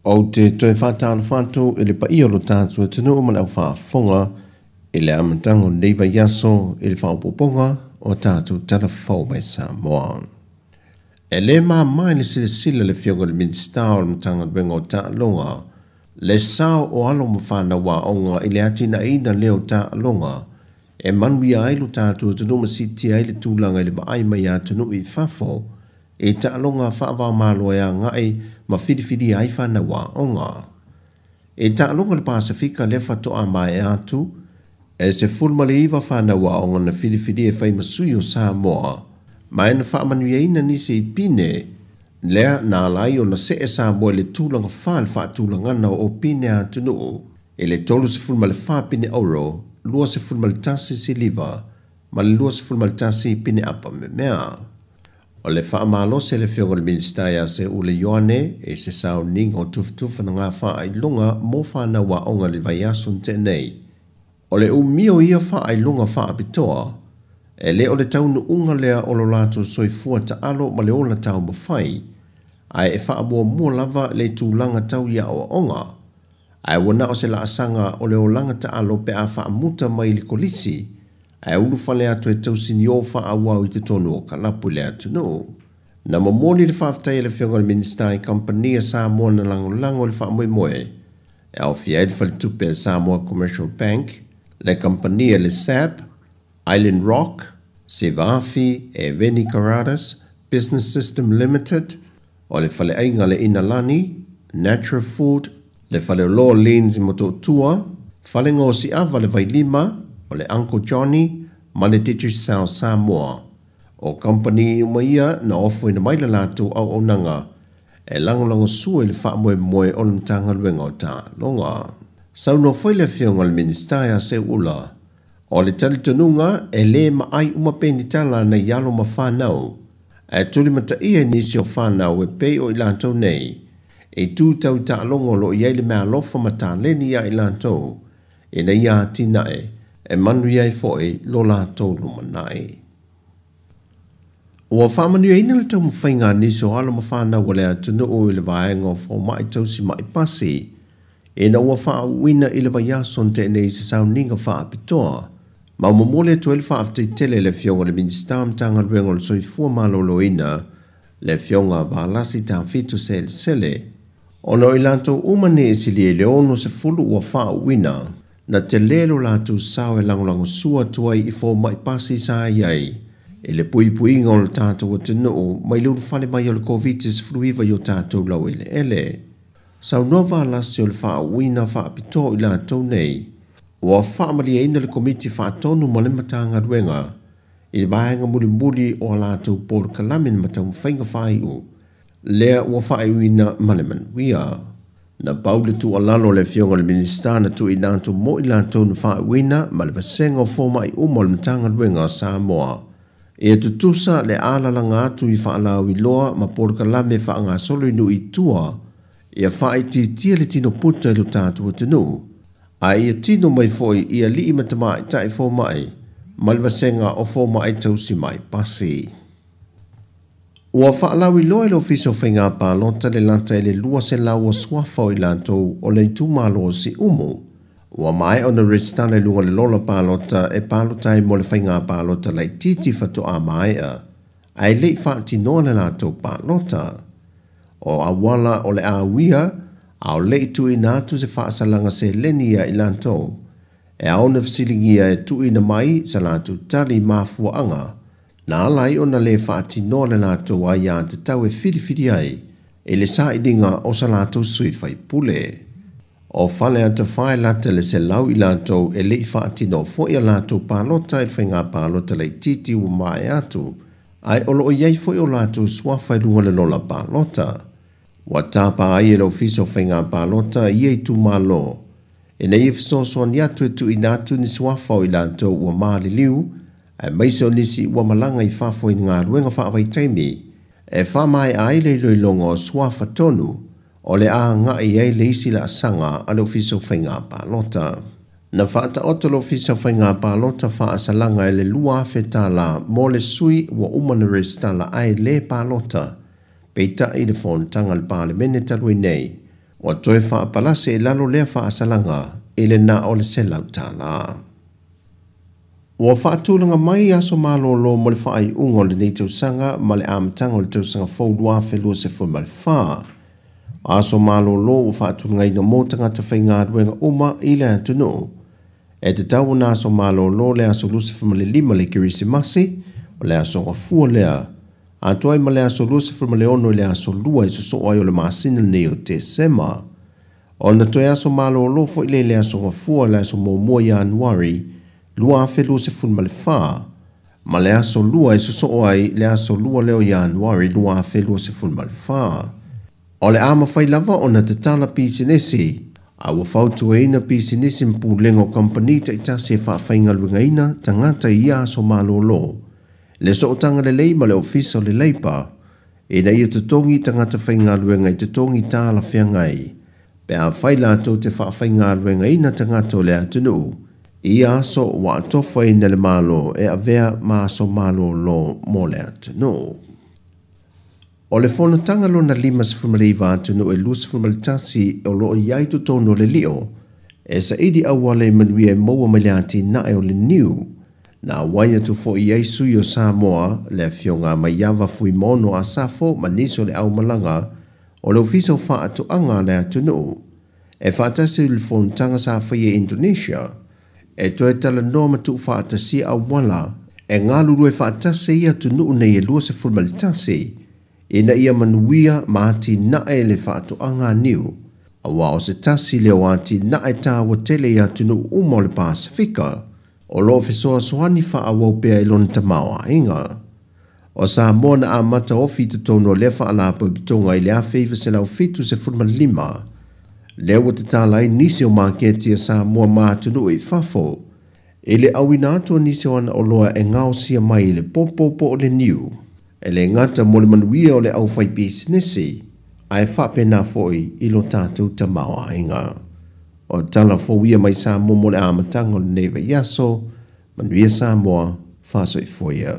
O te toi whātāna whātou e le pa ia lo tātua tino o mana au whaafonga e le amatango neiva yaso e le whaapoponga o tātou tala whau mai Sāmoa. E le mai le sila le whionga le minsta o le matanga wenga o tā longa, le sao o alo ma whāna wā onga i le atina ina leo tā longa, e manuia ai lo tātua tino masiti ai le tūlanga i le maai mai a tino i whafo, e tā longa whaava māloa ia ngai ma whiriwhiri ai whana wā onga. E tā longa le Pasifika le whatoa mai atu, e se fulmale iwa whana wā onga na whiriwhiri e whai masui o Sāmoa, mai na whaamanuia ina nisi i pine, lea nā lai o na se e Sāmoa le tūlanga whaal whaatūlangana o pine atu nuu, e le tolu se fulmale whaapine auro, lua se fulmale tasi si liva, ma le lua se fulmale tasi pine apa me mea. O le whaamalo se le whionga le ministaia se ule Ioane e se sao ning o tufutufa na ngā wha ai lunga mō whana wa onga le vaiasun te nei. O le umio ia wha ai lunga wha apitoa, e le o le taunu unga lea o lo lato soifua ta alo ma le ola tau mawhai, ai e wha mua lava le tūlanga tau ia o onga, ai wana o se la asanga o le olanga ta alo pe a wha muta mai li kolisi, ai ulu whale atu e tau sini o wha awau i te tonu o kalapu le atu no. Na mamoni le whaftai e le whionga le minister i compania Sāmoa na lango le wha moe moe, e au fia e whale tupe le Sāmoa Commercial Bank, le compania le SAP, Island Rock, Sevafi e Veni Caradas, Business System Limited, o le whale ainga le Inalani, Natural Food, le whale Law Lanes i moto tua, whale ngō si awa le Vailima, o le Uncle Johnny, ma le Teacher South Samoa. O company umaia na ofo ina maila latu au au nanga, e lango sua le wha moe o le mtanga luenga o tā longa. Sau no foi le whionga le ministaia se ula, o le talitonunga e le maai umapeni tala na yalo ma whanau, e tuli mata ia nisi o whanau e pei o ilantou nei, e tū tau tā longa lo iei le mea lofa mata leni ia ilantou, e na ia tinae, e manu iai foi lo la tau lumanai. Ua whamanu ina le tau mwhainga nisi o alo mawhana wale atunu o i le vaenga o fo mai tau si mai pasi, e na ua wha wina i le vaiason te nei se sau ninga wha apitoa, ma mamole tu ele wha afte tele le whionga le ministam tanga luenga le soifua malolo ina, le whionga vālasi tā fitu sele, ono i lanto umane e sili e leono se fulu ua wha wina, na te lelo la tu sao e langolango sua tuai i fo mai pasi sa iai. E le pui ngā o le tātou o te nuu, mai lulu whale mai o le COVID-19 fruiva i o tātou lau ele. Sau nova lasi o le wha wina wha apito i la tau nei, ua wha maria ina le komiti wha tonu ma le matanga ruenga, i le vaenga muli o la tau pōr kalamin matau mwhainga whai u, lea ua wha iwina maleman wia. Na paule tu alalo le whionga le minister na tu i nanto mo i lantou na wha wina ma le vasenga o fōma i umo le mtanga ruenga Sāmoa. E tutusa le alalanga atu i wha alau i loa ma porka lame wha ngā solo inu i tua, e a wha i tia le tino puta i lo tātu o tenu. A ia tino mai foi ia li i matama i tai fōma i, ma le vasenga o fōma i tausi mai pasi. Ua whaalau i loa i lo fiso whainga pālota le lanta e le lua se lau o swafa o i lantou o le tūmalo o si umu. Ua mai o na restana i lunga le lola pālota e pālota i mo le whainga pālota lai titi whato a mai a. Ai lei whaati noa le lantou pālota. O awala o le awia, au lei tu i nātu se whaasalanga se lenia i lantou. E au na fsilingia e tu i na mai sa lantou tali mafua anga. Na alai o na le whaati noa le lātou a ia te tau e whiriwhiri ai, e le sa idinga o sa lātou sui whai pule. O whale ata whae lata le se lau i lātou e le i whaati noa fo i a lātou pālota e whainga pālota le titi u mai atu, ai olo o iei fo i o lātou swawhai lunga le lola pālota. Wa tāpa ai e lau fiso whainga pālota i ei tu malo, e nei e fisoso ni atu e tu i nātu ni swawhau i lātou ua maali liu, e maiso nisi ua malanga i whafo i ngā ruenga whaawai taimi, e whamai a ile loi longa o swafa tonu, o le a ngā i ei le isi la asanga a lo fiso whainga pālota. Na whaata oto lo fiso whainga pālota wha asalanga e le lua fe Tala mo le sui ua umana restala ai le pālota, peita i le whon tanga le pāle mene talui nei, O toi wha palase lalo lea wha asalanga ele na o le selau Tala. Ua wha atulanga mai aso malolo mo le wha ai ungo le nei tausanga ma le amatanga o le tausanga faulua whelua se fo ma le wha. Aso malolo ua wha atulanga ina mo tangata whainga aduenga uma i le atunu. E te tau na aso malolo le aso lucifer ma le lima le kirisimasi o le aso ngafua lea. Atoai ma le aso lucifer ma le ono le aso lua i so ai o le maasina nei o te sema. O na toi aso malolo fo ile le aso ngafua le aso mo Januari lua afe lucifer ma le wha. Ma le aso lua i so ai le aso lua leo Januari lua afe lucifer ma le wha. O le ama fai lava o na te tala pisinesi. A ua fautu e ina pisinesi mpulengo company ta itase whaafeinga luenga ina tangata i aso malolo. Le sootanga le lei ma le ofisa le leipa. E na ia tutongi tangata whainga luenga i tutongi tāla whiangai. Pe a whaila ato te whaafeinga luenga ina tangata o le atunu. I aso wa atofa ina le malo e a vea maaso malolo mo le atunu. O le whanatanga lo na lima se whamariwa atunu e lusa whamaritasi o lo iai to tono le lio. E sa idi awale manuia e maua maliati na e o le niu. Na waia tu fo iai sui o Sāmoa le fionga mai yawa fui mono a safo maniso le au malanga o le ofisa o wha atu anga le atunu. E whaatasi le whanatanga sa whaia Indonesia. E toe tala noma tu whaatasi a wala. E ngā luru e whaatasi i atunu nei e lua se whamalitasi. E na ia manuia maati na e le whaatu anga niu. A wa o se tasi leo ati na e tā wa tele i atunu umo le Pasifika. O lo fesoa soani wha a waupea i lona tamawa inga. O Sāmoa na a mata ofi tu tono le wha ala bitonga i le a feiva se lau fitu se fulma lima. Leo wa te tālai nisi o māketia Sāmoa mātunu i whafo. E le awina atua nisi o ana o loa e ngao sia mai i le popopo o le niu. E le ngata mo le manuia o le au fai pisinesi, ai whape nā foi i lo tātou tamawa inga. O tala fōwia mai Sāmoa mo le amatanga o le neiva iaso, manuia Sāmoa, whāsoi foia.